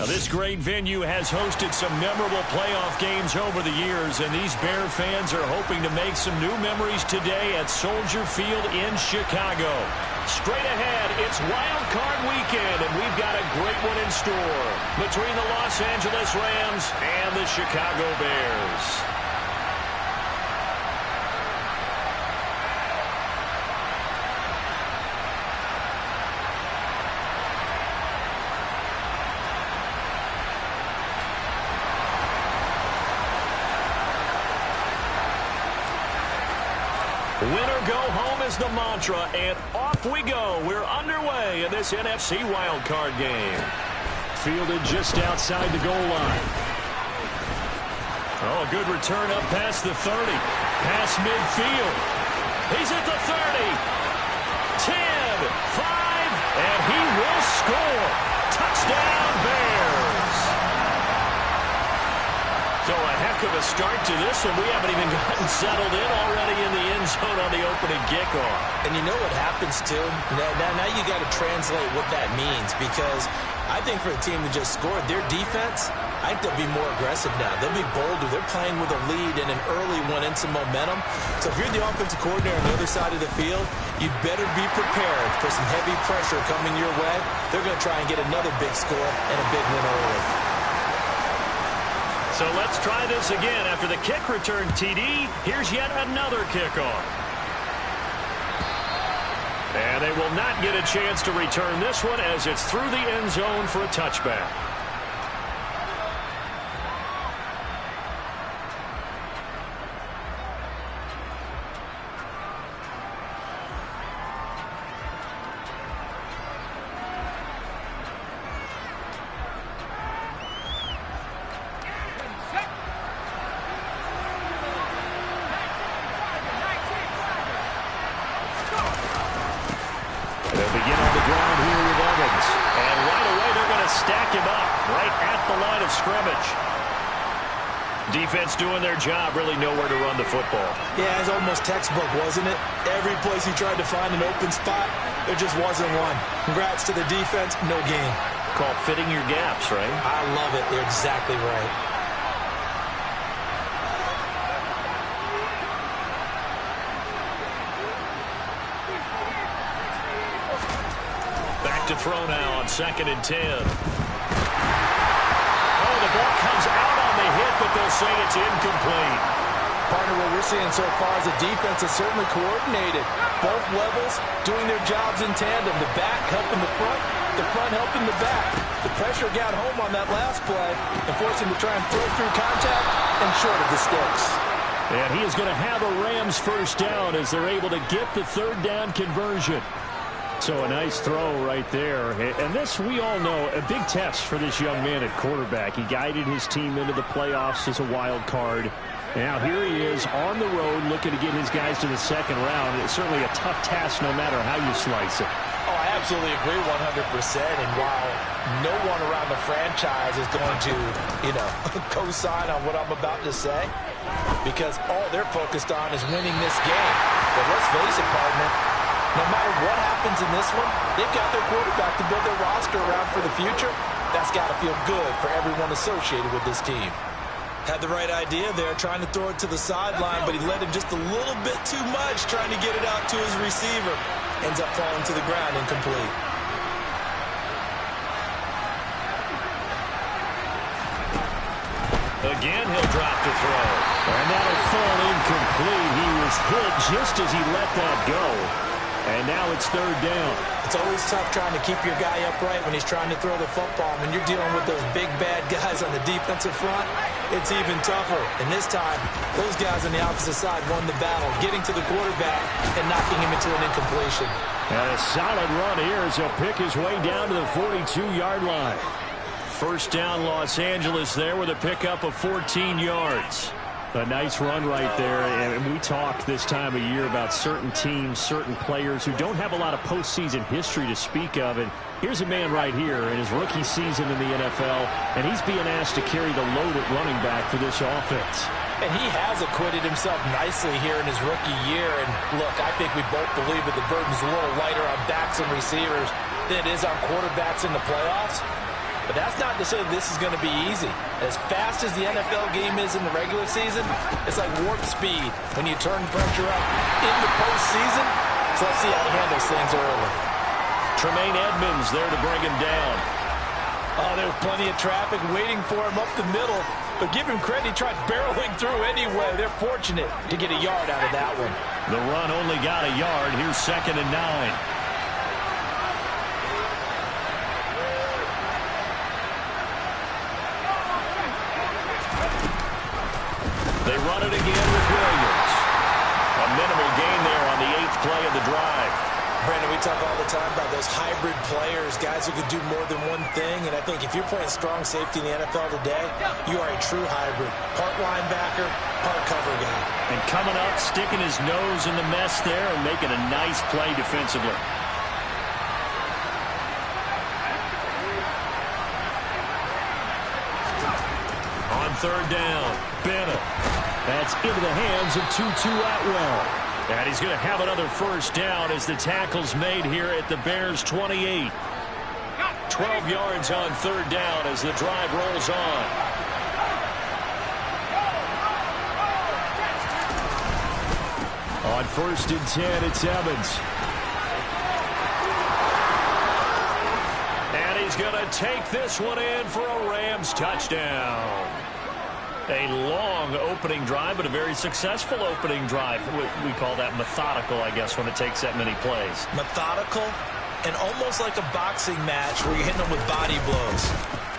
Now, this great venue has hosted some memorable playoff games over the years, and these Bear fans are hoping to make some new memories today at Soldier Field in Chicago. Straight ahead, it's Wild Card Weekend, and we've got a great one in store between the Los Angeles Rams and the Chicago Bears. Winner go home is the mantra, and off we go. We're underway in this NFC wildcard game. Fielded just outside the goal line. Oh, a good return up past the 30. Past midfield. He's at the 30. 10, 5, and he will score. Touchdown, Bears. So a heck of a start to this one. We haven't even gotten settled in already in the end zone on the opening kickoff. And you know what happens, too? Now you got to translate what that means, because I think for the team that just scored, their defense, I think they'll be more aggressive now. They'll be bolder. They're playing with a lead and an early one and some momentum. So if you're the offensive coordinator on the other side of the field, you'd better be prepared for some heavy pressure coming your way. They're going to try and get another big score and a big win early. So let's try this again. After the kick return TD, here's yet another kickoff. And they will not get a chance to return this one as it's through the end zone for a touchback. Defense doing their job, really nowhere to run the football. Yeah, it's almost textbook, wasn't it? Every place he tried to find an open spot, there just wasn't one. Congrats to the defense, no gain. Called fitting your gaps, right? I love it. They're exactly right. Back to throw now on 2nd and 10. The ball comes out on the hit, but they'll say it's incomplete. Partner, what we're seeing so far is the defense is certainly coordinated. Both levels doing their jobs in tandem. The back helping the front helping the back. The pressure got home on that last play and forced him to try and throw through contact and short of the sticks. And he is going to have a Rams first down as they're able to get the third down conversion. So a nice throw right there. And this, we all know, a big test for this young man at quarterback. He guided his team into the playoffs as a wild card. Now here he is on the road looking to get his guys to the second round. It's certainly a tough task no matter how you slice it. Oh, I absolutely agree 100%. And while no one around the franchise is going to, co-sign on what I'm about to say, because all they're focused on is winning this game. But let's face it, partner, no matter what happens in this one, they've got their quarterback to build their roster around for the future. That's got to feel good for everyone associated with this team. Had the right idea there, trying to throw it to the sideline, but he led him just a little bit too much, trying to get it out to his receiver. Ends up falling to the ground incomplete. Again, he'll drop to throw. And that'll fall incomplete. He was hit just as he let that go. And now it's third down. It's always tough trying to keep your guy upright when he's trying to throw the football. When you're dealing with those big, bad guys on the defensive front, it's even tougher. And this time, those guys on the opposite side won the battle, getting to the quarterback and knocking him into an incompletion. And a solid run here as he'll pick his way down to the 42-yard line. First down, Los Angeles there with a pickup of 14 yards. A nice run right there, and we talk this time of year about certain teams, certain players who don't have a lot of postseason history to speak of, and here's a man right here in his rookie season in the NFL, and he's being asked to carry the load at running back for this offense. And he has acquitted himself nicely here in his rookie year, and look, I think we both believe that the burden's a little lighter on backs and receivers than it is on quarterbacks in the playoffs. But that's not to say this is going to be easy. As fast as the NFL game is in the regular season, it's like warp speed when you turn pressure up in the postseason. So let's see how he handles things early. Tremaine Edmonds there to bring him down. Oh, there's plenty of traffic waiting for him up the middle. But give him credit, he tried barreling through anyway. They're fortunate to get a yard out of that one. The run only got a yard. Here's 2nd and 9. They run it again with Williams. A minimal gain there on the 8th play of the drive. Brandon, we talk all the time about those hybrid players, guys who can do more than one thing. And I think if you're playing strong safety in the NFL today, you are a true hybrid. Part linebacker, part cover guy. And coming up, sticking his nose in the mess there and making a nice play defensively. On 3rd down, Bennett. That's into the hands of Tutu Atwell. And he's going to have another first down as the tackle's made here at the Bears' 28. 12 yards on 3rd down as the drive rolls on. On 1st and 10, it's Evans. And he's going to take this one in for a Rams touchdown. A long opening drive, but a very successful opening drive. We call that methodical, I guess, when it takes that many plays. Methodical and almost like a boxing match where you're hitting them with body blows.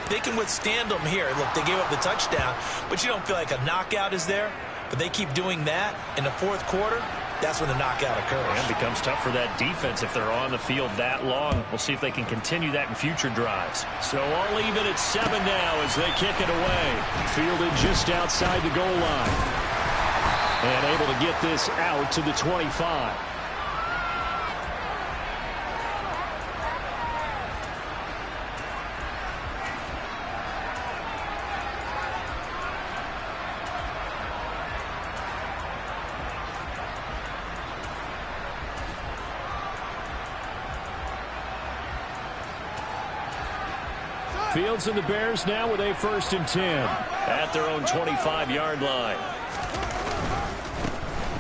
They can withstand them here. Look, they gave up the touchdown, but you don't feel like a knockout is there. But they keep doing that in the 4th quarter. That's when the knockout occurs. And it becomes tough for that defense if they're on the field that long. We'll see if they can continue that in future drives. So all even at 7 now as they kick it away. Fielded just outside the goal line. And able to get this out to the 25. Fields and the Bears now with a 1st and 10 at their own 25-yard line.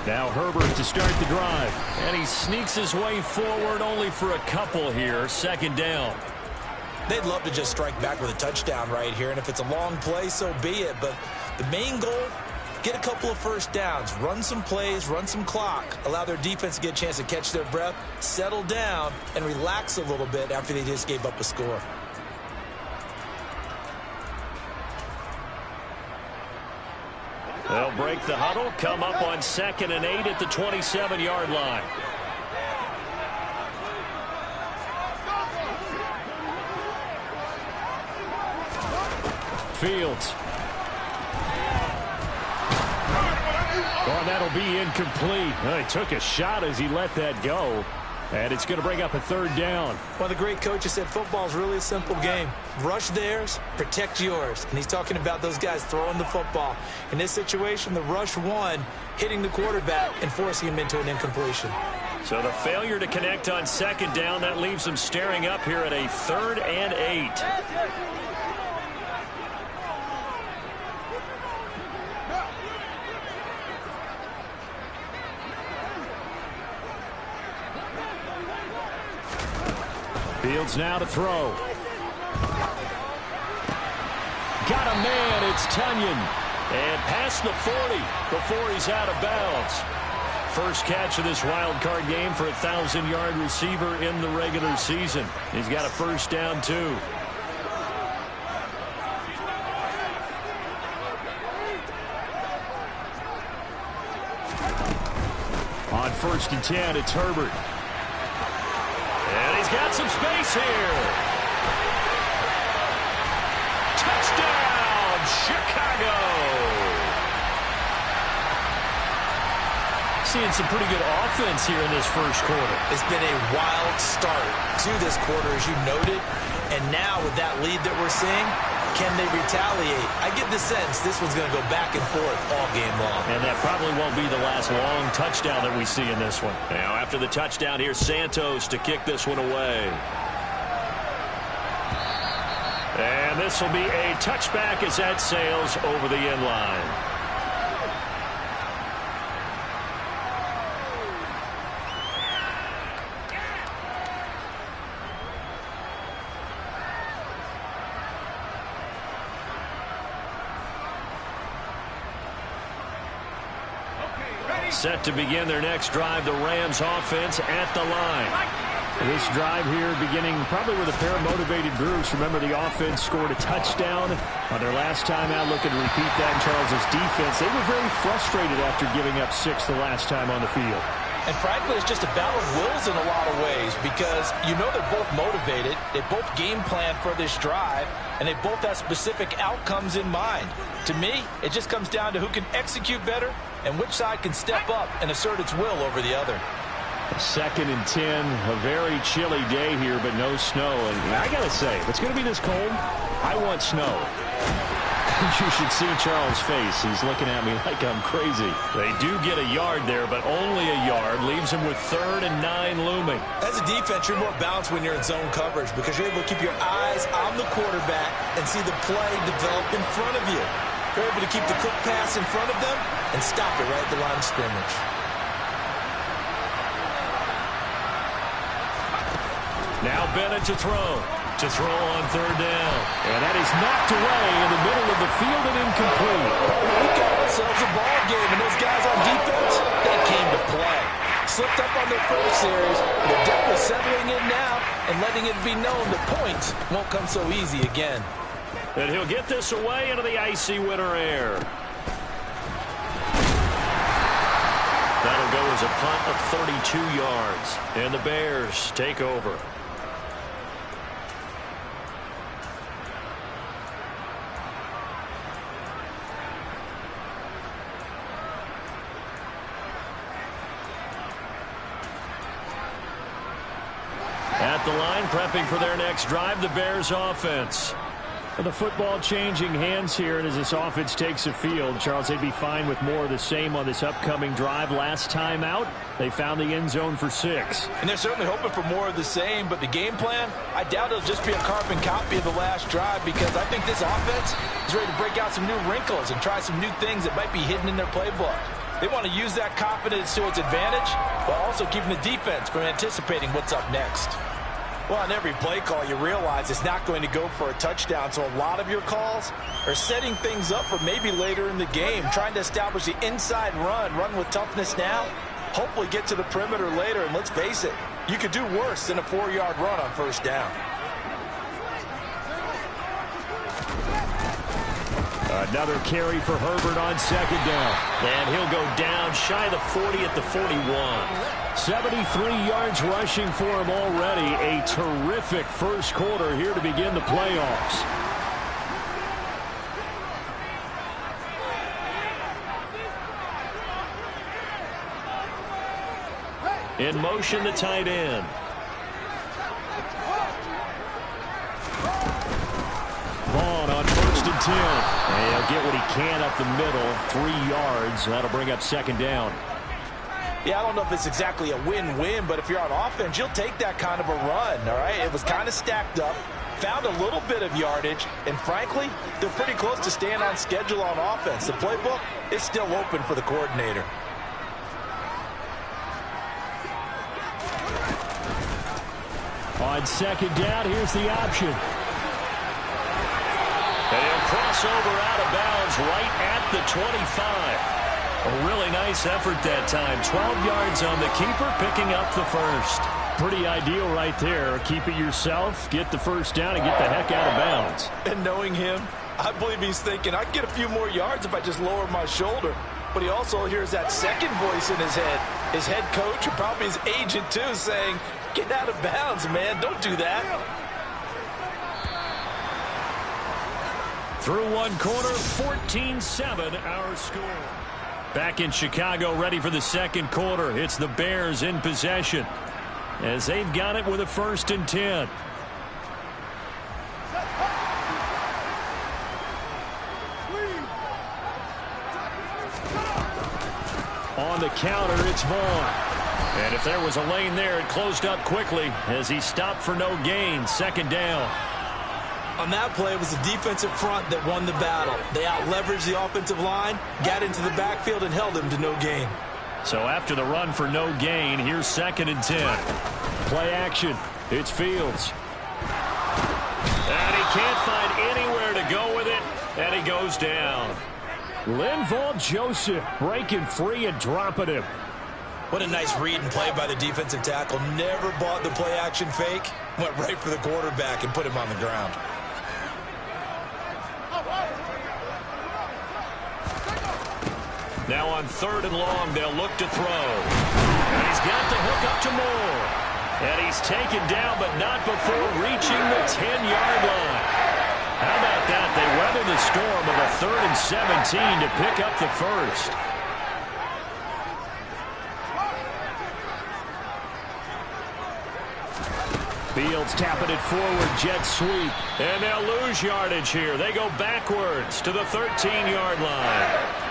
Now Herbert to start the drive. And he sneaks his way forward only for a couple here. 2nd down. They'd love to just strike back with a touchdown right here. And if it's a long play, so be it. But the main goal, get a couple of first downs. Run some plays, run some clock. Allow their defense to get a chance to catch their breath, settle down, and relax a little bit after they just gave up a score. They'll break the huddle, come up on 2nd and 8 at the 27-yard line. Fields. Oh, and that'll be incomplete. Well, he took a shot as he let that go. And it's going to bring up a 3rd down. Well, the great coach has said football is really a simple game. Rush theirs, protect yours. And he's talking about those guys throwing the football. In this situation, the rush one, hitting the quarterback and forcing him into an incompletion. So the failure to connect on 2nd down, that leaves them staring up here at a 3rd and 8. Fields now to throw. Got a man, it's Tunyon. And past the 40 before he's out of bounds. First catch of this wild card game for a 1,000-yard receiver in the regular season. He's got a first down, too. On 1st and 10, it's Herbert. And he's got some space here. Touchdown, Chicago. Seeing some pretty good offense here in this first quarter. It's been a wild start to this quarter, as you noted. And now with that lead that we're seeing, can they retaliate? I get the sense this one's going to go back and forth all game long. And that probably won't be the last long touchdown that we see in this one. Now, after the touchdown, here's Santos to kick this one away. And this will be a touchback as that sails over the end line. Set to begin their next drive, the Rams offense at the line. This drive here beginning probably with a pair of motivated groups. Remember, the offense scored a touchdown on their last time out. Looking to repeat that in Charles's defense. They were very frustrated after giving up 6 the last time on the field. And frankly, it's just a battle of wills in a lot of ways because you know they're both motivated. They both game plan for this drive, and they both have specific outcomes in mind. To me, it just comes down to who can execute better and which side can step up and assert its will over the other. 2nd and 10, a very chilly day here, but no snow. And I got to say, if it's going to be this cold, I want snow. You should see Charles' face. He's looking at me like I'm crazy. They do get a yard there, but only a yard. Leaves him with 3rd and 9 looming. As a defense, you're more balanced when you're in zone coverage because you're able to keep your eyes on the quarterback and see the play develop in front of you. You're able to keep the quick pass in front of them and stop it right at the line of scrimmage. Now Bennett to throw. To throw on 3rd down. And that is knocked away in the middle of the field and incomplete. We got ourselves a ball game, and those guys on defense, they came to play. Slipped up on their first series. They're definitely settling in now and letting it be known that points won't come so easy again. And he'll get this away into the icy winter air. That'll go as a punt of 32 yards. And the Bears take over. At the line, prepping for their next drive, the Bears offense. The football changing hands here, and as this offense takes the field, Charles, they'd be fine with more of the same on this upcoming drive. Last time out, they found the end zone for 6. And they're certainly hoping for more of the same, but the game plan, I doubt it'll just be a carbon copy of the last drive because I think this offense is ready to break out some new wrinkles and try some new things that might be hidden in their playbook. They want to use that confidence to its advantage while also keeping the defense from anticipating what's up next. Well, on every play call, you realize it's not going to go for a touchdown, so a lot of your calls are setting things up for maybe later in the game, trying to establish the inside run with toughness now, hopefully get to the perimeter later, and let's face it, you could do worse than a 4-yard run on 1st down. Another carry for Herbert on 2nd down. And he'll go down shy of the 40 at the 41. 73 yards rushing for him already. A terrific first quarter here to begin the playoffs. In motion, the tight end. Vaughn on 1st and 10. And he'll get what he can up the middle. 3 yards. That'll bring up 2nd down. Yeah, I don't know if it's exactly a win-win, but if you're on offense, you'll take that kind of a run, all right? It was kind of stacked up, found a little bit of yardage, and frankly, they're pretty close to staying on schedule on offense. The playbook is still open for the coordinator. On 2nd down, here's the option. And he'll cross over out of bounds right at the 25. A really nice effort that time. 12 yards on the keeper, picking up the first. Pretty ideal right there. Keep it yourself, get the first down, and get the heck out of bounds. And knowing him, I believe he's thinking, I can get a few more yards if I just lower my shoulder. But he also hears that second voice in his head. His head coach, and probably his agent too, saying, get out of bounds, man. Don't do that. Through one quarter, 14-7 our score. Back in Chicago, ready for the second quarter. It's the Bears in possession as they've got it with a 1st and 10. On the counter, it's Vaughn. And if there was a lane there, it closed up quickly as he stopped for no gain. 2nd down. On that play, it was the defensive front that won the battle. They out-leveraged the offensive line, got into the backfield, and held him to no gain. So after the run for no gain, here's 2nd and 10. Play action. It's Fields. And he can't find anywhere to go with it, and he goes down. Linval Joseph breaking free and dropping him. What a nice read and play by the defensive tackle. Never bought the play-action fake. Went right for the quarterback and put him on the ground. Now on 3rd and long, they'll look to throw. And he's got the hook up to Moore. And he's taken down, but not before reaching the 10-yard line. How about that? They weather the storm of a 3rd and 17 to pick up the first. Fields tapping it forward, jet sweep. And they'll lose yardage here. They go backwards to the 13-yard line.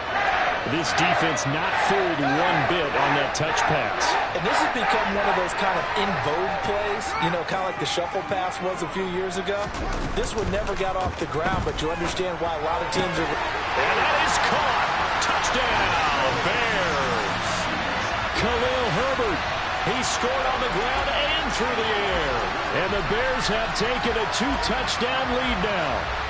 This defense not fooled one bit on that touch pass. And this has become one of those kind of in vogue plays, you know, kind of like the shuffle pass was a few years ago. This one never got off the ground, but you understand why a lot of teams are... And that is caught. Touchdown, Bears. Khalil Herbert. He scored on the ground and through the air. And the Bears have taken a 2-touchdown lead now.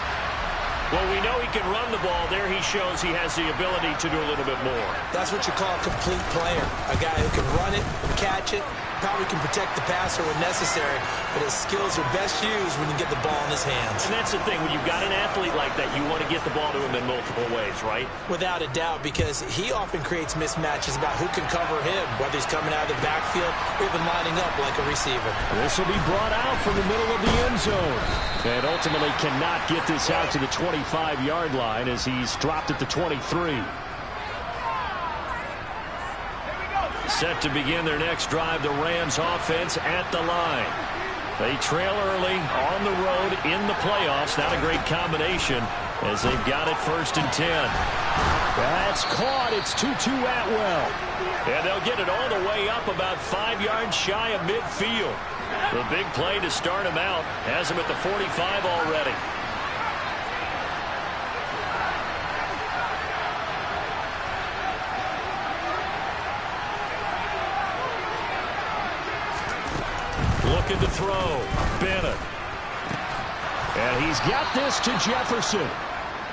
Well, we know he can run the ball. There he shows he has the ability to do a little bit more. That's what you call a complete player. A guy who can run it, catch it, probably can protect the passer when necessary, but his skills are best used when you get the ball in his hands. And that's the thing. When you've got an athlete like that, you want to get the ball to him in multiple ways, right? Without a doubt, because he often creates mismatches about who can cover him, whether he's coming out of the backfield or even lining up like a receiver. This will be brought out from the middle of the end zone. And ultimately cannot get this out to the 25-yard line as he's dropped at the 23. Set to begin their next drive, the Rams offense at the line. They trail early on the road in the playoffs. Not a great combination as they've got it 1st and 10. That's caught. It's Tutu Atwell. And they'll get it all the way up about 5 yards shy of midfield. The big play to start him out has him at the 45 already. Looking to throw. Bennett. And he's got this to Jefferson.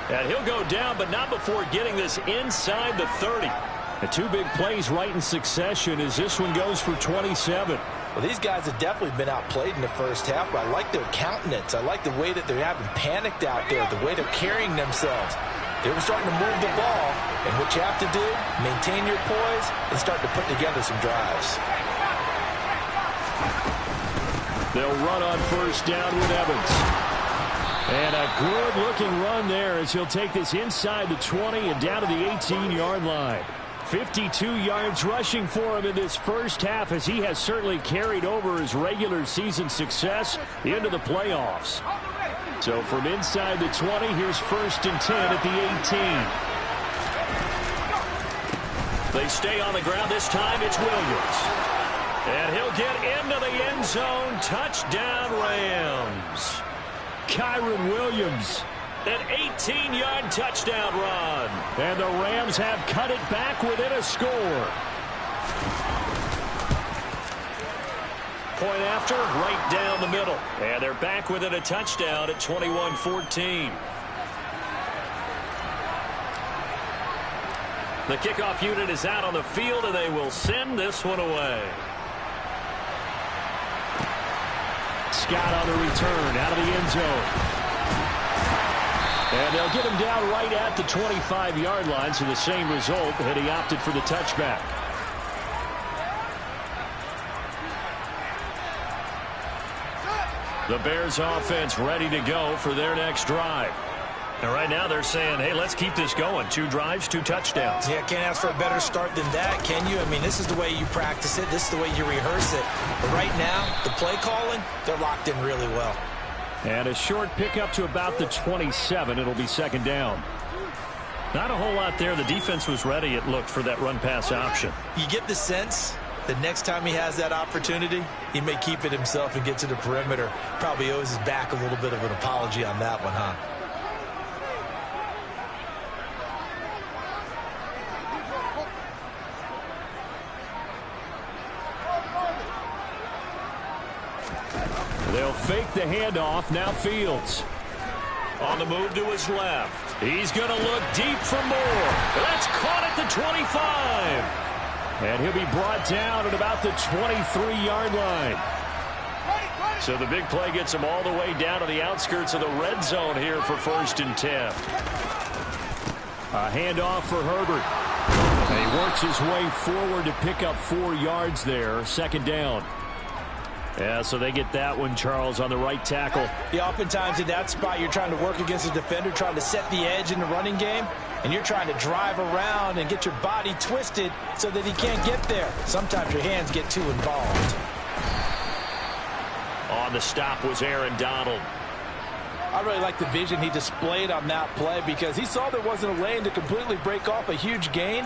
And he'll go down, but not before getting this inside the 30. The 2 big plays right in succession as this one goes for 27. Well, these guys have definitely been outplayed in the first half, but I like their countenance. I like the way that they're having panicked out there, the way they're carrying themselves. They were starting to move the ball, and what you have to do, maintain your poise and start to put together some drives. They'll run on 1st down with Evans. And a good-looking run there as he'll take this inside the 20 and down to the 18-yard line. 52 yards rushing for him in this first half as he has certainly carried over his regular season success into the playoffs. So from inside the 20, here's 1st and 10 at the 18. They stay on the ground. This time it's Williams. And he'll get into the end zone. Touchdown, Rams. Kyron Williams. An 18-yard touchdown run. And the Rams have cut it back within a score. Point after, right down the middle. And they're back within a touchdown at 21-14. The kickoff unit is out on the field, and they will send this one away. Scott on the return, out of the end zone. And they'll get him down right at the 25-yard line, so the same result, and he opted for the touchback. The Bears offense ready to go for their next drive. And right now they're saying, hey, let's keep this going. 2 drives, 2 touchdowns. Yeah, can't ask for a better start than that, can you? I mean, this is the way you practice it. This is the way you rehearse it. But right now, the play calling, they're locked in really well. And a short pickup to about the 27. It'll be 2nd down. Not a whole lot there. The defense was ready, it looked, for that run-pass option. You get the sense the next time he has that opportunity, he may keep it himself and get to the perimeter. Probably owes his back a little bit of an apology on that one, huh? They'll fake the handoff. Now Fields. On the move to his left. He's going to look deep for more. That's caught at the 25. And he'll be brought down at about the 23-yard line. So the big play gets him all the way down to the outskirts of the red zone here for 1st and 10. A handoff for Herbert. And he works his way forward to pick up 4 yards there. 2nd down. Yeah, so they get that one, Charles, on the right tackle. Yeah, oftentimes in that spot, you're trying to work against a defender, trying to set the edge in the running game, and you're trying to drive around and get your body twisted so that he can't get there. Sometimes your hands get too involved. On the stop was Aaron Donald. I really like the vision he displayed on that play because he saw there wasn't a lane to completely break off a huge gain,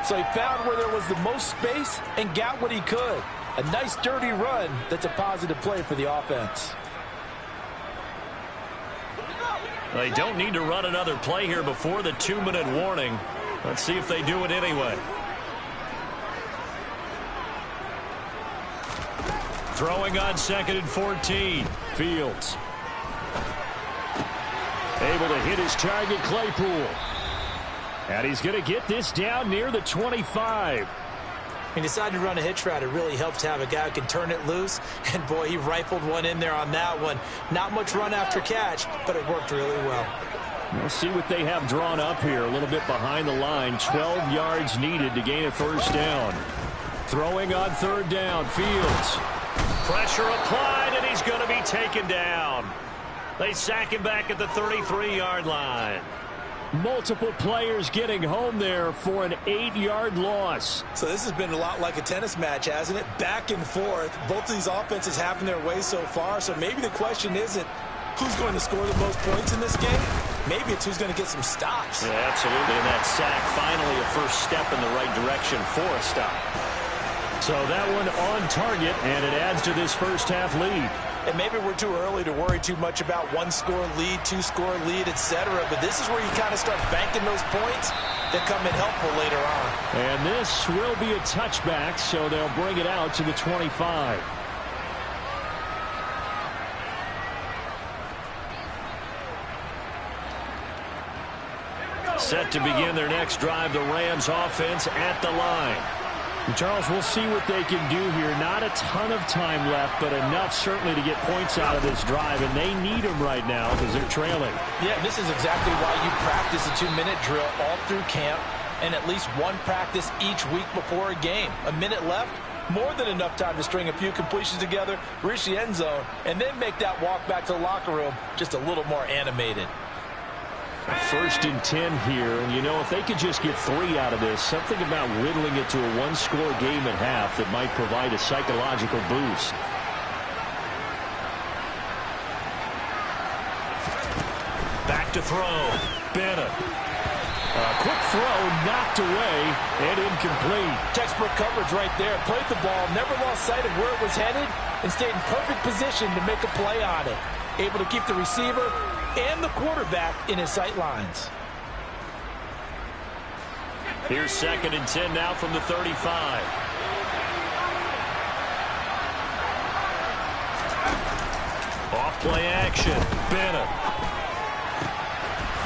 so he found where there was the most space and got what he could. A nice, dirty run that's a positive play for the offense. They don't need to run another play here before the 2-minute warning. Let's see if they do it anyway. Throwing on 2nd and 14. Fields. Able to hit his target, Claypool. And he's going to get this down near the 25. He decided to run a hitch route. It really helps to have a guy who can turn it loose. And, boy, he rifled one in there on that one. Not much run after catch, but it worked really well. We'll see what they have drawn up here. A little bit behind the line. 12 yards needed to gain a 1st down. Throwing on 3rd down. Fields. Pressure applied, and he's going to be taken down. They sack him back at the 33-yard line. Multiple players getting home there for an 8-yard loss. So this has been a lot like a tennis match, hasn't it? Back and forth. Both of these offenses having their way so far. So maybe the question isn't who's going to score the most points in this game. Maybe it's who's going to get some stops. Yeah, absolutely. And that sack finally a first step in the right direction for a stop. So that one on target, and it adds to this first half lead. And maybe we're too early to worry too much about 1-score lead, 2-score lead, etc. But this is where you kind of start banking those points that come in helpful later on. And this will be a touchback, so they'll bring it out to the 25. Set to begin their next drive, the Rams offense at the line. Charles, we'll see what they can do here. Not a ton of time left, but enough certainly to get points out of this drive, and they need them right now because they're trailing. Yeah, this is exactly why you practice a 2-minute drill all through camp and at least one practice each week before a game. A minute left, more than enough time to string a few completions together, reach the end zone, and then make that walk back to the locker room just a little more animated. 1st and 10 here, and you know, if they could just get 3 out of this, something about whittling it to a 1-score game at half that might provide a psychological boost. Back to throw. Bennett. A quick throw knocked away and incomplete. Textbook coverage right there. Played the ball, never lost sight of where it was headed, and stayed in perfect position to make a play on it. Able to keep the receiver and the quarterback in his sight lines. Here's 2nd and 10 now from the 35. Off play action. Bennett.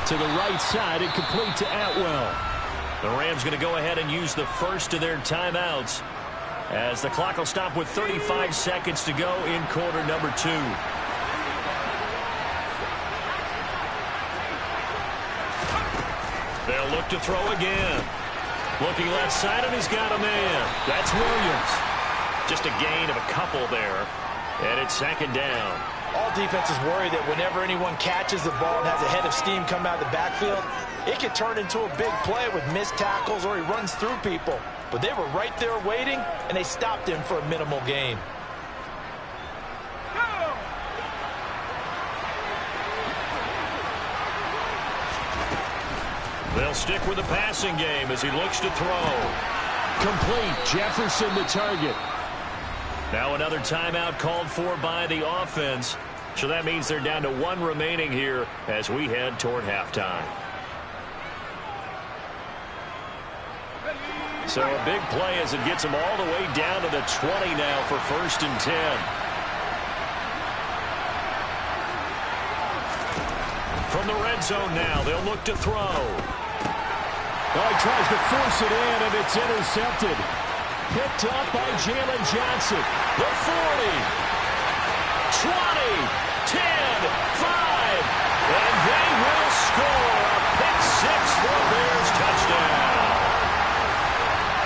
To the right side and complete to Atwell. The Rams going to go ahead and use the first of their timeouts as the clock will stop with 35 seconds to go in quarter number 2. They'll look to throw again. Looking left side, and he's got a man. That's Williams. Just a gain of a couple there. And it's 2nd down. All defenses worry that whenever anyone catches the ball and has a head of steam come out of the backfield, it can turn into a big play with missed tackles or he runs through people. But they were right there waiting, and they stopped him for a minimal gain. They'll stick with the passing game as he looks to throw. Complete. Jefferson the target. Now another timeout called for by the offense. So that means they're down to 1 remaining here as we head toward halftime. So a big play as it gets them all the way down to the 20 now for 1st and 10. From the red zone now, they'll look to throw. Oh, he tries to force it in, and it's intercepted. Picked up by Jalen Johnson. The 40, 20, 10, 5, and they will score a pick 6 for a Bears touchdown.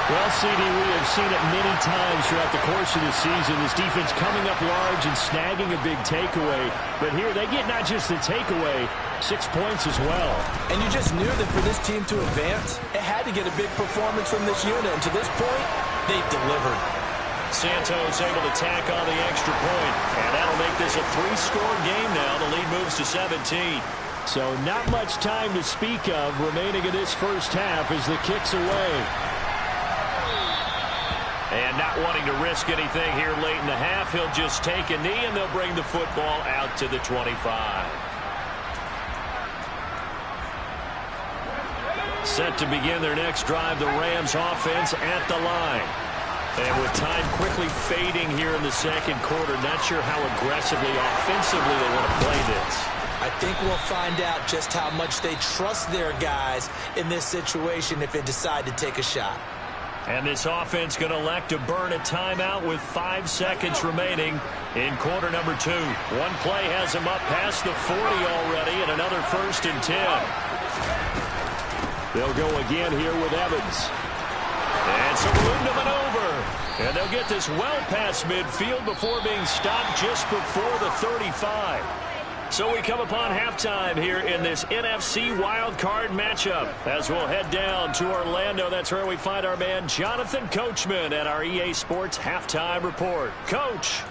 Well, CD, we have seen it many times throughout the course of the season. This defense coming up large and snagging a big takeaway. But here they get not just the takeaway, 6 points as well. And you just knew that for this team to advance, it had to get a big performance from this unit. And to this point, they've delivered. Santos able to tack on the extra point. And that'll make this a 3-score game now. The lead moves to 17. So not much time to speak of remaining in this first half as the kick's away. And not wanting to risk anything here late in the half, he'll just take a knee, and they'll bring the football out to the 25. Set to begin their next drive, the Rams offense at the line. And with time quickly fading here in the second quarter, not sure how aggressively, offensively they want to play this. I think we'll find out just how much they trust their guys in this situation if they decide to take a shot. And this offense going to elect to burn a timeout with 5 seconds remaining in quarter number 2. One play has them up past the 40 already, and another 1st and 10. They'll go again here with Evans. And some room to maneuver. And they'll get this well past midfield before being stopped just before the 35. So we come upon halftime here in this NFC wildcard matchup as we'll head down to Orlando. That's where we find our man Jonathan Coachman at our EA Sports Halftime Report. Coach.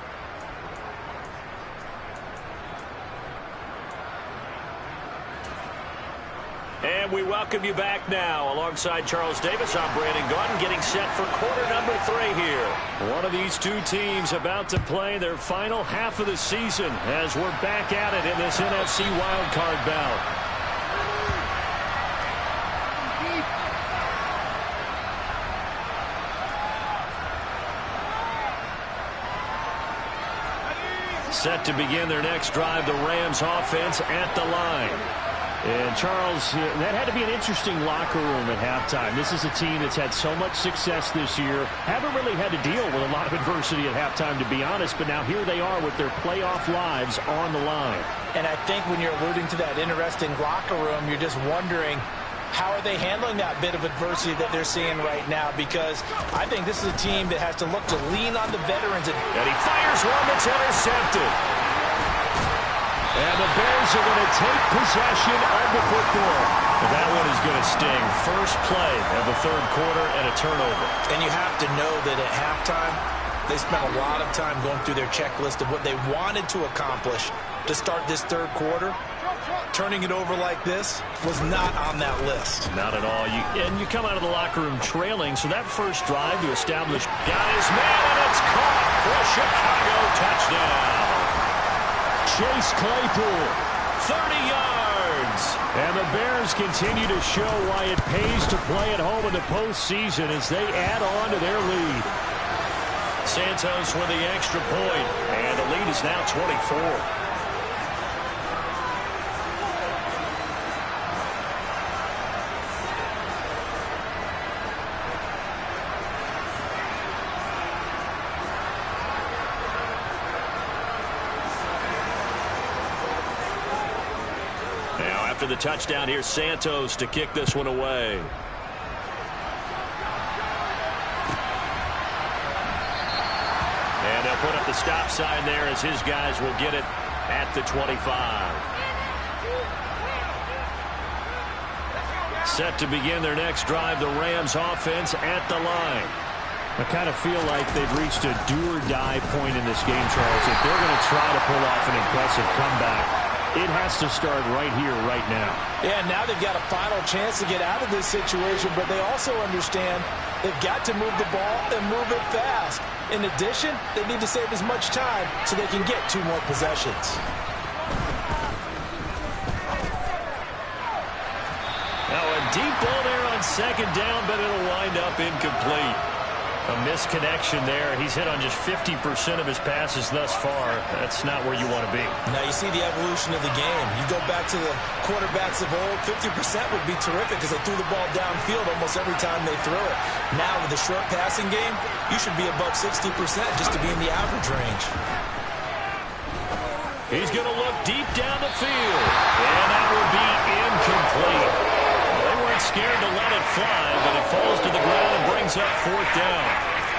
And we welcome you back now. Alongside Charles Davis, I'm Brandon Gaudin, getting set for quarter number 3 here. One of these two teams about to play their final half of the season as we're back at it in this NFC wildcard bout. Set to begin their next drive, the Rams offense at the line. And, Charles, that had to be an interesting locker room at halftime. This is a team that's had so much success this year. Haven't really had to deal with a lot of adversity at halftime, to be honest. But now here they are with their playoff lives on the line. And I think when you're alluding to that interesting locker room, you're just wondering, how are they handling that bit of adversity that they're seeing right now? Because I think this is a team that has to look to lean on the veterans. And he fires one that's intercepted. And the Bears are going to take possession of the football. That one is going to sting. First play of the third quarter and a turnover. And you have to know that at halftime, they spent a lot of time going through their checklist of what they wanted to accomplish to start this third quarter. Turning it over like this was not on that list. Not at all. And you come out of the locker room trailing, so that first drive to establish got his man, and it's caught for a Chicago touchdown. Chase Claypool, 30 yards. And the Bears continue to show why it pays to play at home in the postseason as they add on to their lead. Santos with the extra point, and the lead is now 24. After the touchdown here, Santos to kick this one away. And they'll put up the stop sign there as his guys will get it at the 25. Set to begin their next drive, the Rams offense at the line. I kind of feel like they've reached a do-or-die point in this game, Charles. If they're going to try to pull off an impressive comeback, It has to start right here, right now. Yeah, now they've got a final chance to get out of this situation, but they also understand they've got to move the ball and move it fast. In addition, they need to save as much time so they can get 2 more possessions. Now a deep ball there on second down, but it'll wind up incomplete. A misconnection there. He's hit on just 50% of his passes thus far. That's not where you want to be. Now you see the evolution of the game. You go back to the quarterbacks of old, 50% would be terrific because they threw the ball downfield almost every time they threw it. Now with the short passing game, you should be above 60% just to be in the average range. He's going to look deep down the field. And that will be incomplete. They weren't scared to let it fly, but it falls to the ground and brings up 4th down.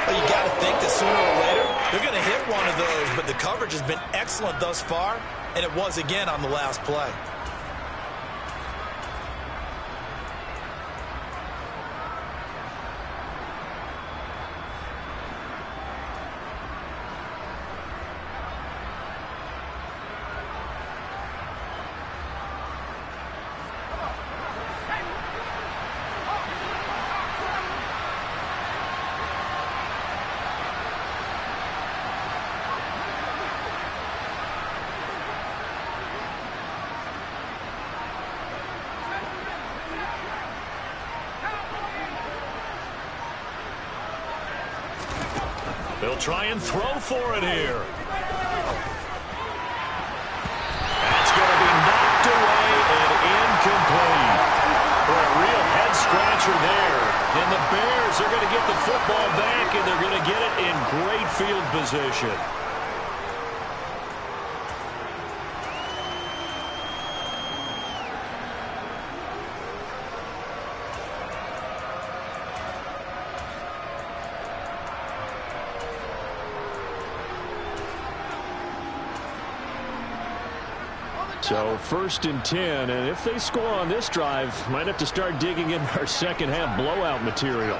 Well, you got to think that sooner or later, they're going to hit one of those, but the coverage has been excellent thus far, and it was again on the last play. They'll try and throw for it here. That's going to be knocked away and incomplete. For a real head-scratcher there. And the Bears are going to get the football back, and they're going to get it in great field position. So 1st and 10, and if they score on this drive, might have to start digging in our second half blowout material.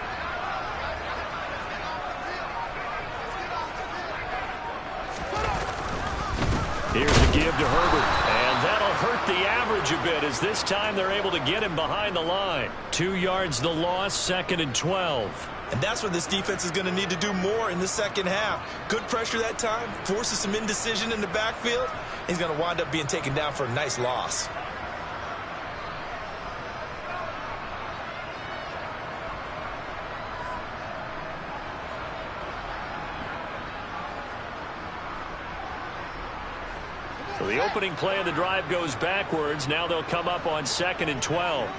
Here's a give to Herbert, and that'll hurt the average a bit as this time they're able to get him behind the line. 2 yards the loss, 2nd and 12. And that's what this defense is going to need to do more in the second half. Good pressure that time, forces some indecision in the backfield. He's going to wind up being taken down for a nice loss. So the opening play of the drive goes backwards. Now they'll come up on 2nd and 12.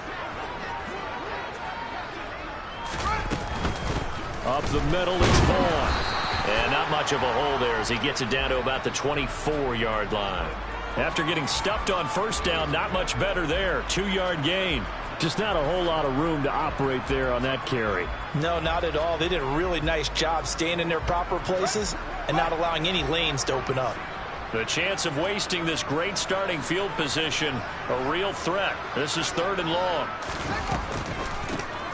Up the middle, it's Vaughn. And not much of a hole there as he gets it down to about the 24-yard line. After getting stuffed on 1st down, not much better there. 2-yard gain. Just not a whole lot of room to operate there on that carry. No, not at all. They did a really nice job staying in their proper places and not allowing any lanes to open up. The chance of wasting this great starting field position, a real threat. This is 3rd and long.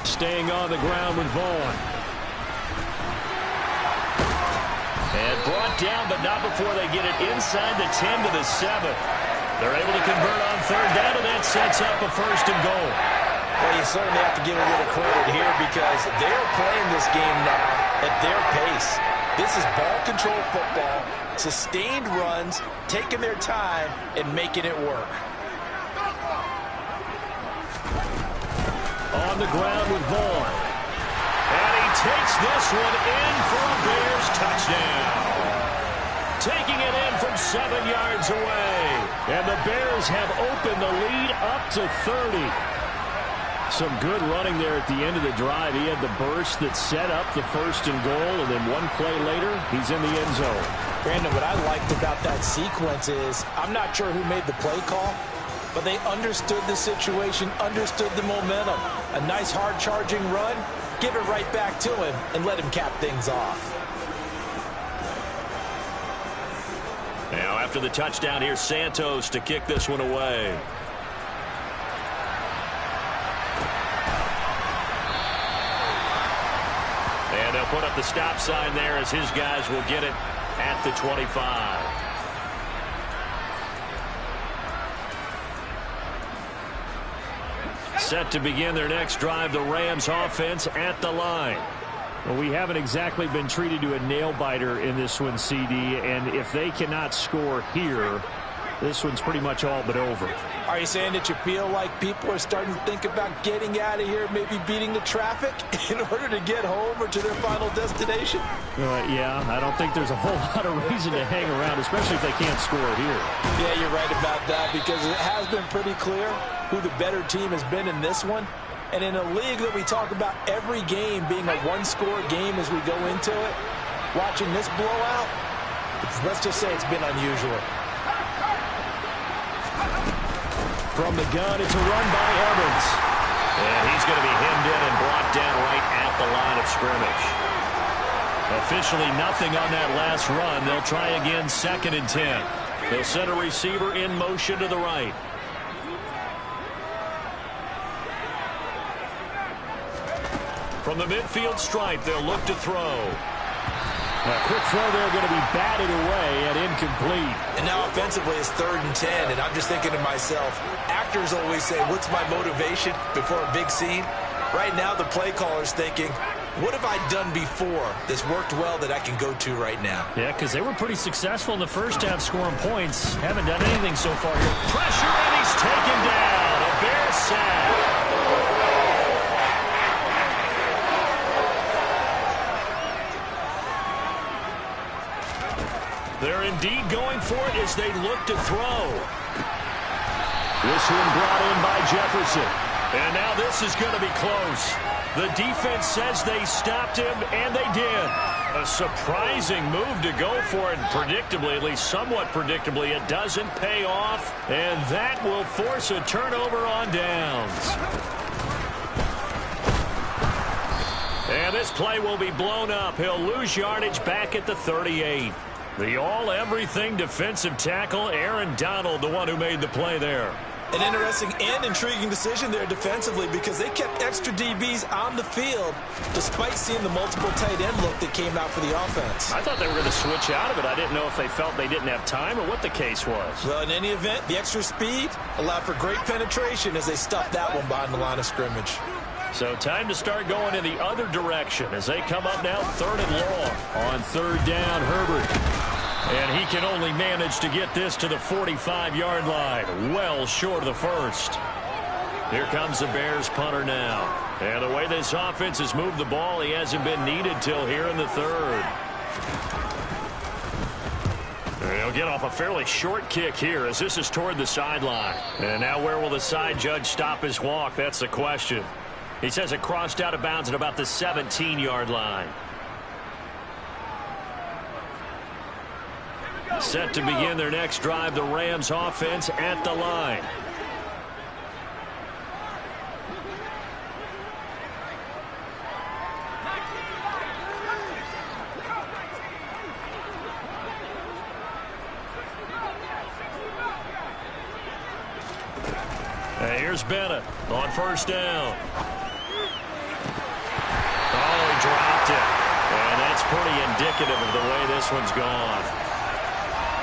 Staying on the ground with Vaughn. And brought down, but not before they get it inside the 10 to the 7. They're able to convert on 3rd down, and that sets up a 1st and goal. Well, you certainly have to give a little credit here because they're playing this game now at their pace. This is ball control football, sustained runs, taking their time, and making it work. On the ground with Vaughn. And he takes this one in for a Bears touchdown. Taking it in from 7 yards away. And the Bears have opened the lead up to 30. Some good running there at the end of the drive. He had the burst that set up the 1st and goal, and then one play later, he's in the end zone. Brandon, what I liked about that sequence is, I'm not sure who made the play call, but they understood the situation, understood the momentum. A nice hard-charging run, give it right back to him, and let him cap things off. Now, after the touchdown, here's Santos to kick this one away. And they'll put up the stop sign there as his guys will get it at the 25. Set to begin their next drive, the Rams offense at the line. Well, we haven't exactly been treated to a nail-biter in this one, CD, and if they cannot score here, this one's pretty much all but over. Are you saying that you feel like people are starting to think about getting out of here, maybe beating the traffic in order to get home or to their final destination? Yeah, I don't think there's a whole lot of reason to hang around, especially if they can't score here. Yeah, you're right about that, because it has been pretty clear who the better team has been in this one. And in a league that we talk about every game being a one-score game as we go into it, watching this blowout, let's just say it's been unusual. From the gun, it's a run by Evans. And he's going to be hemmed in and brought down right at the line of scrimmage. Officially nothing on that last run. They'll try again, 2nd and 10. They'll send a receiver in motion to the right. From the midfield stripe, they'll look to throw. A quick throw there, going to be batted away and incomplete. And now offensively it's 3rd and 10, and I'm just thinking to myself, actors always say, what's my motivation before a big scene? Right now the play caller's thinking, what have I done before that's worked well that I can go to right now? Yeah, because they were pretty successful in the first half scoring points. Haven't done anything so far here. Pressure, and he's taken down. A Bears sack. They're indeed going for it as they look to throw. This one brought in by Jefferson. And now this is going to be close. The defense says they stopped him, and they did. A surprising move to go for it. Predictably, at least somewhat predictably, it doesn't pay off. And that will force a turnover on downs. And this play will be blown up. He'll lose yardage back at the 38. The all-everything defensive tackle, Aaron Donald, the one who made the play there. An interesting and intriguing decision there defensively, because they kept extra DBs on the field despite seeing the multiple tight end look that came out for the offense. I thought they were going to switch out of it. I didn't know if they felt they didn't have time or what the case was. Well, in any event, the extra speed allowed for great penetration as they stuffed that one behind the line of scrimmage. So time to start going in the other direction as they come up now 3rd and long. On 3rd down, Herbert. And he can only manage to get this to the 45-yard line. Well short of the first. Here comes the Bears punter now. And the way this offense has moved the ball, he hasn't been needed till here in the 3rd. He'll get off a fairly short kick here as this is toward the sideline. And now where will the side judge stop his walk? That's the question. He says it crossed out of bounds at about the 17-yard line. Set to begin their next drive, the Rams offense at the line. Here's Bennett on 1st down. Oh, he dropped it. And that's pretty indicative of the way this one's gone.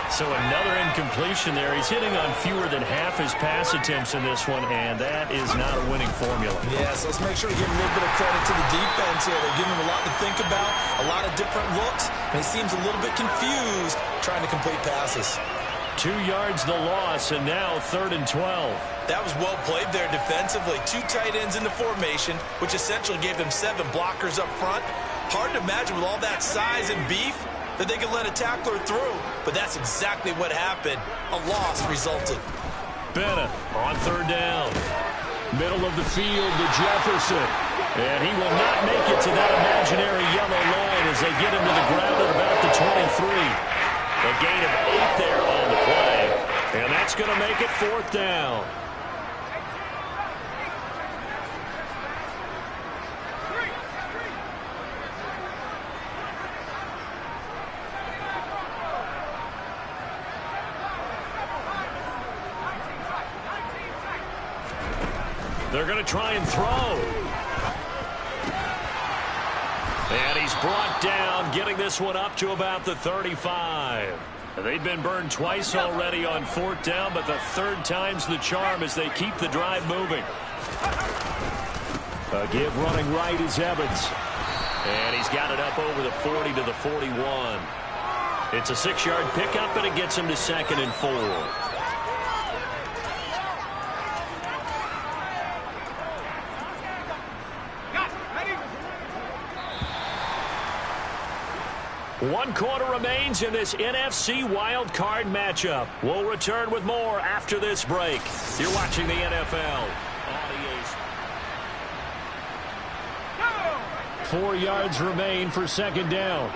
So another incompletion there. He's hitting on fewer than half his pass attempts in this one, and that is not a winning formula. Yes, let's make sure to give a little bit of credit to the defense here. They're giving him a lot to think about, a lot of different looks, and he seems a little bit confused trying to complete passes. 2 yards the loss, and now 3rd and 12. That was well played there defensively. 2 tight ends in the formation, which essentially gave them 7 blockers up front. Hard to imagine with all that size and beef that they could let a tackler through, but that's exactly what happened. A loss resulted. Bennett on 3rd down. Middle of the field to Jefferson. And he will not make it to that imaginary yellow line as they get him to the ground at about the 23. A gain of 8 there on the play. And that's going to make it 4th down. They're going to try and throw. And he's brought down, getting this one up to about the 35. They've been burned twice already on 4th down, but the 3rd time's the charm as they keep the drive moving. A give running right is Evans. And he's got it up over the 40 to the 41. It's a 6-yard pickup, and it gets him to 2nd and 4. One quarter remains in this NFC wild card matchup. We'll return with more after this break. You're watching the NFL. 4 yards remain for 2nd down.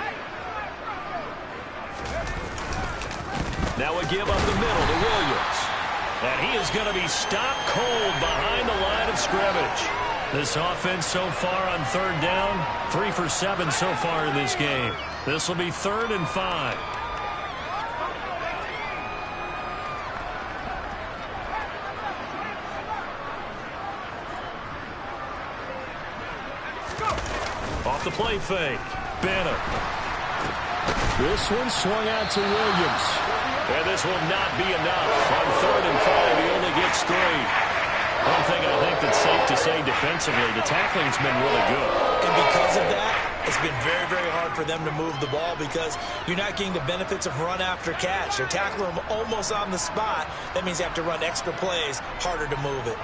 Now a give up the middle to Williams. And he is going to be stopped cold behind the line of scrimmage. This offense so far on 3rd down, 3 for 7 so far in this game. This will be 3rd and 5. Off the play fake. Bennett. This one swung out to Williams. And this will not be enough. On 3rd and 5, he only gets 3. One thing I think that's safe to say defensively, the tackling's been really good. And because of that, it's been very, very hard for them to move the ball because you're not getting the benefits of run after catch. They're tackling them almost on the spot. That means you have to run extra plays, harder to move it.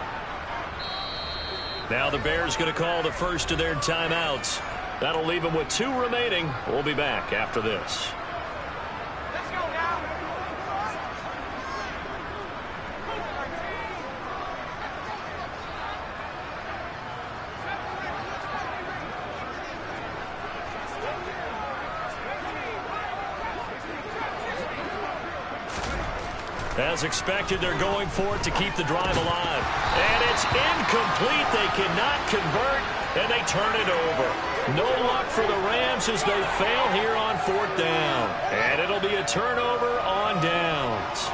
Now the Bears going to call the first of their timeouts. That'll leave them with 2 remaining. We'll be back after this. Let's go now. As expected, they're going for it to keep the drive alive. And it's incomplete. They cannot convert, and they turn it over. No luck for the Rams as they fail here on 4th down. And it'll be a turnover on downs.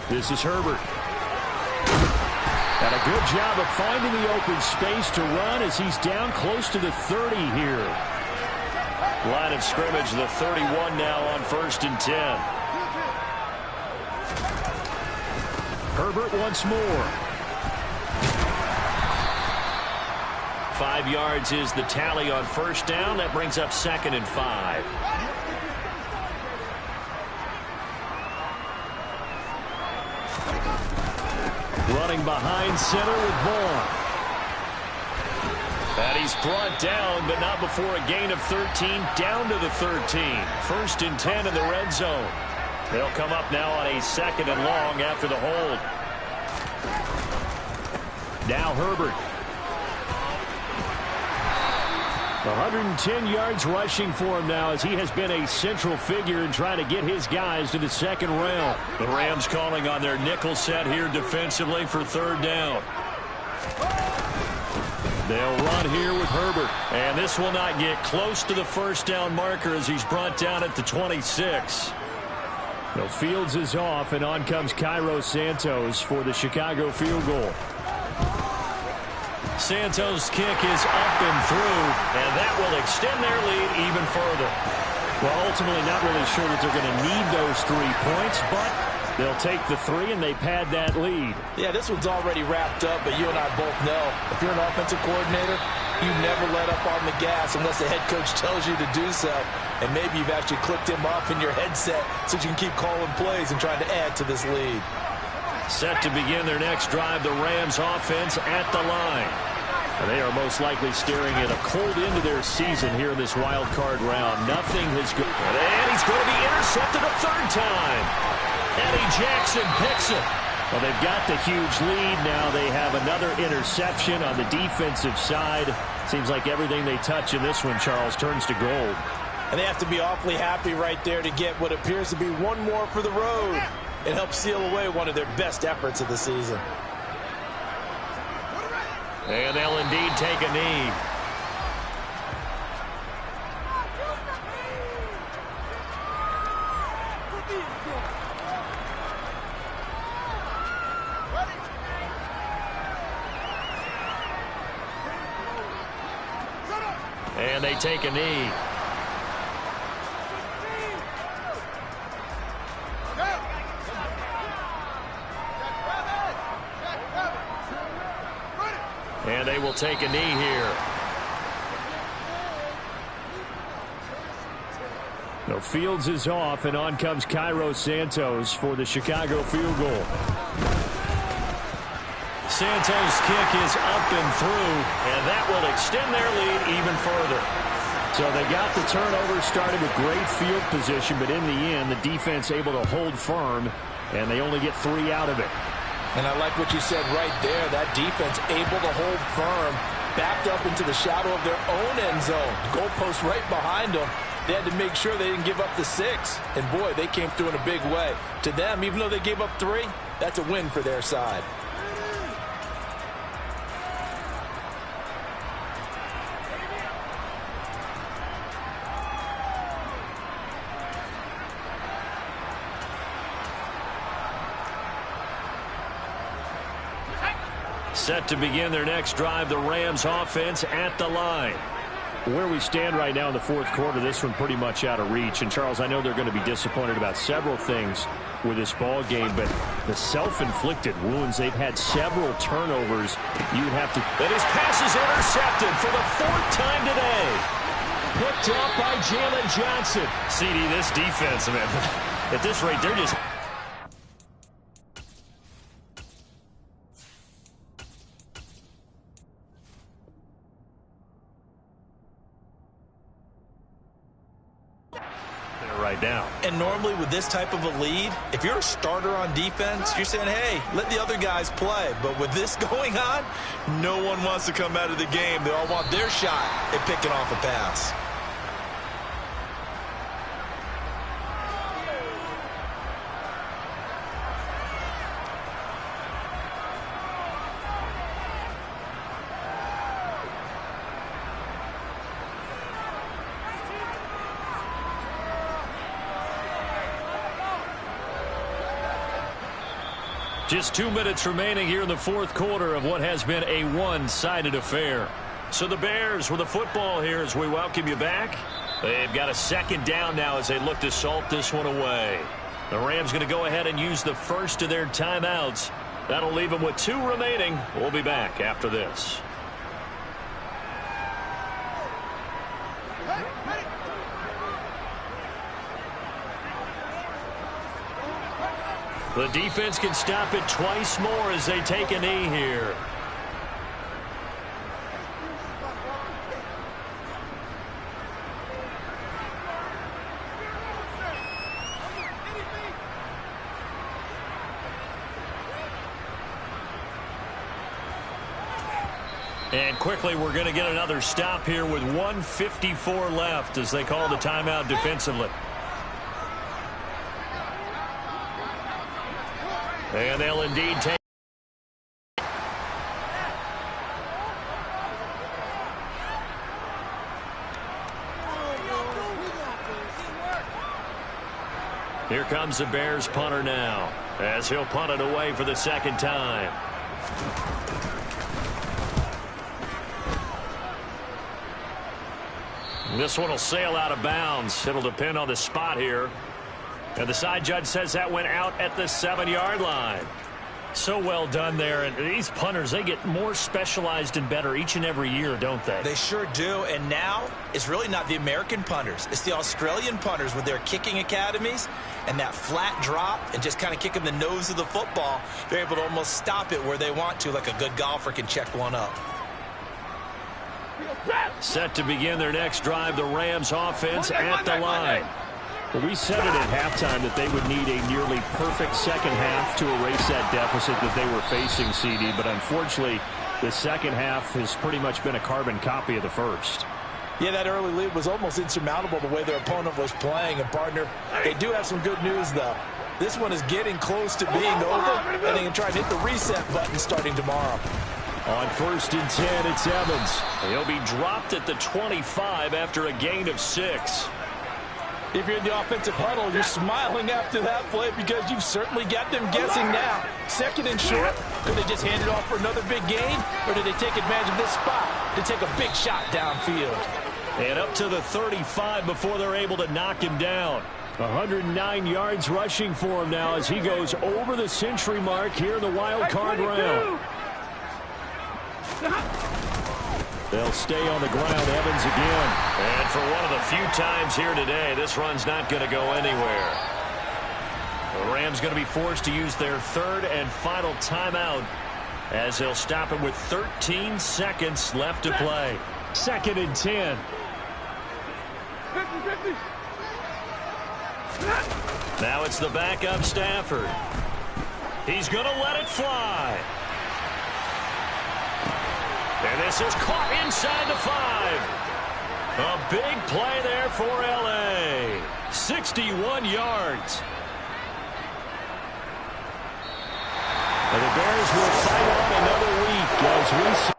This is Herbert. Got a good job of finding the open space to run as he's down close to the 30 here. Line of scrimmage, the 31 now on 1st and 10. Herbert once more. 5 yards is the tally on 1st down. That brings up 2nd and 5. Running behind center with Vaughn. And he's brought down, but not before a gain of 13, down to the 13. 1st and 10 in the red zone. They'll come up now on a 2nd and long after the hold. Now Herbert. 110 yards rushing for him now as he has been a central figure in trying to get his guys to the 2nd round. The Rams calling on their nickel set here defensively for 3rd down. They'll run here with Herbert. And this will not get close to the 1st down marker as he's brought down at the 26. No, Fields is off, and on comes Cairo Santos for the Chicago field goal. Santos' kick is up and through, and that will extend their lead even further. Well, ultimately not really sure that they're going to need those 3 points, but they'll take the 3 and they pad that lead. Yeah, this one's already wrapped up, but you and I both know if you're an offensive coordinator, you never let up on the gas unless the head coach tells you to do so. And maybe you've actually clicked him off in your headset so you can keep calling plays and trying to add to this lead. Set to begin their next drive, the Rams offense at the line. And they are most likely staring at a cold end to their season here in this wild card round. Nothing has gone. And he's going to be intercepted a 3rd time. Eddie Jackson picks it. Well, they've got the huge lead. Now they have another interception on the defensive side. Seems like everything they touch in this one, Charles, turns to gold. And they have to be awfully happy right there to get what appears to be one more for the road. It helps seal away one of their best efforts of the season. And they'll indeed take a knee. And they take a knee. And they will take a knee here. So Fields is off, and on comes Cairo Santos for the Chicago field goal. Santos' kick is up and through, and that will extend their lead even further. So they got the turnover, started with great field position, but in the end, the defense able to hold firm, and they only get 3 out of it. And I like what you said right there. That defense able to hold firm, backed up into the shadow of their own end zone. Goalpost right behind them. They had to make sure they didn't give up the 6. And, boy, they came through in a big way. To them, even though they gave up 3, that's a win for their side. Set to begin their next drive, the Rams offense at the line. Where we stand right now in the fourth quarter, this one pretty much out of reach. And, Charles, I know they're going to be disappointed about several things with this ball game, but the self-inflicted wounds, they've had several turnovers. You'd have to... And his pass is intercepted for the 4th time today. Picked up by Jalen Johnson. CD, this defense, man, at this rate, they're just... right now. And normally with this type of a lead, if you're a starter on defense, you're saying, hey, let the other guys play. But with this going on, no one wants to come out of the game. They all want their shot at picking off a pass. Just 2 minutes remaining here in the fourth quarter of what has been a one-sided affair. So the Bears with the football here as we welcome you back. They've got a 2nd down now as they look to salt this one away. The Rams going to go ahead and use the first of their timeouts. That'll leave them with 2 remaining. We'll be back after this. The defense can stop it twice more as they take a knee here. And quickly, we're going to get another stop here with 1:54 left as they call the timeout defensively. And they'll indeed take. Here comes the Bears punter now as he'll punt it away for the 2nd time. This one will sail out of bounds. It'll depend on the spot here. And the side judge says that went out at the 7-yard line. So well done there. And these punters, they get more specialized and better each and every year, don't they? They sure do. And now it's really not the American punters. It's the Australian punters with their kicking academies and that flat drop and just kind of kicking the nose of the football. They're able to almost stop it where they want to, like a good golfer can check one up. Set to begin their next drive, the Rams offense at the line. Well, we said it at halftime that they would need a nearly perfect second half to erase that deficit that they were facing, CD. But unfortunately, the second half has pretty much been a carbon copy of the first. Yeah, that early lead was almost insurmountable the way their opponent was playing. And, partner, they do have some good news, though. This one is getting close to being over, and they can try and hit the reset button starting tomorrow. On 1st and 10, it's Evans. He'll be dropped at the 25 after a gain of 6. If you're in the offensive huddle, you're smiling after that play because you've certainly got them guessing now. 2nd and short, did they just hand it off for another big gain, or did they take advantage of this spot to take a big shot downfield? And up to the 35 before they're able to knock him down. 109 yards rushing for him now as he goes over the century mark here in the wild card round. They'll stay on the ground. Evans again. And for one of the few times here today, this run's not going to go anywhere. The Rams going to be forced to use their third and final timeout as they'll stop it with 13 seconds left to play. 2nd and 10. Now it's the backup Stafford. He's going to let it fly. And this is caught inside the 5. A big play there for L.A. 61 yards. And the Bears will fight on another week as we